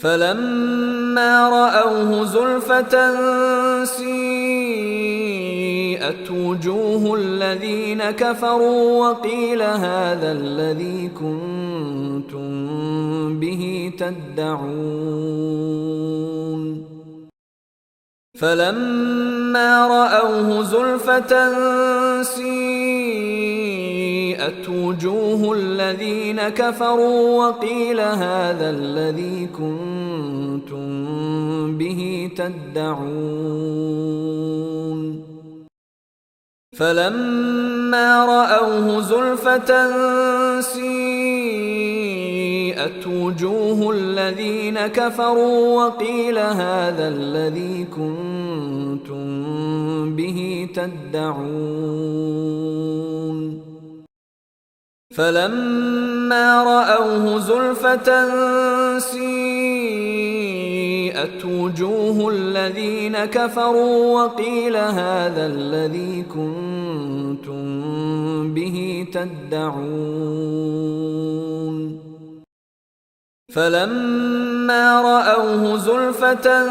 فلما رأوه زلفة سيئت وجوه الذين كفروا وقيل هذا الذي كنتم به تدعون فلما رأوه زلفة سيئت وجوه الذين كفروا وقيل هذا الذي كنتم به تدعون فلما رأوه زلفة سيئت وجوه الذين كفروا وقيل هذا الذي كنتم به تدعون فلما رأوه زلفة سيئت وجوه الذين كفروا وقيل هذا الذي كنتم به تدعون فلما رأوه زلفة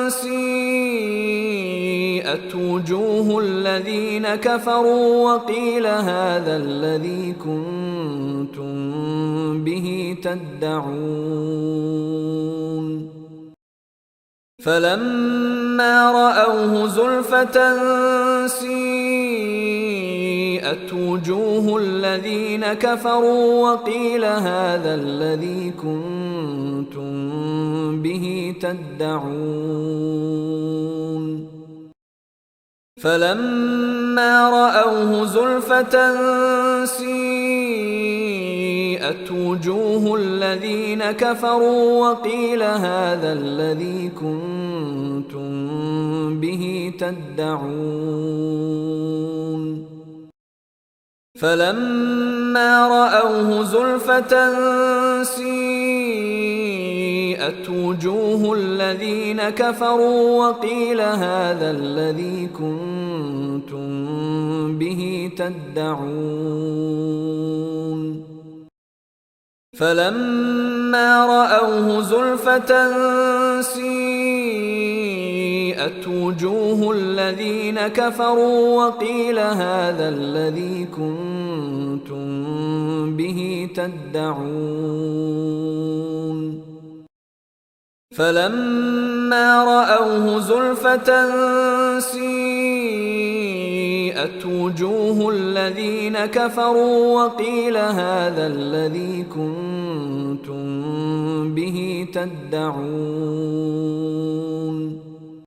سيئت وجوه الذين كفروا وقيل هذا الذي كنتم به تدعون فلما رأوه زلفة سيئت وجوه الذين كفروا وقيل هذا الذي كنتم به تدعون فلما رأوه زلفة سيئت وجوه الذين كفروا وقيل هذا الذي كنتم به تدعون فلما رأوه زلفة سيئت وجوه الذين كفروا وقيل هذا الذي كنتم به تدعون فلما رأوه زلفة سيئت وجوه الذين كفروا وقيل هذا الذي كنتم به تدعون فلما رأوه زلفة سيئت وجوه الذين كفروا وقيل هذا الذي كنتم به تدعون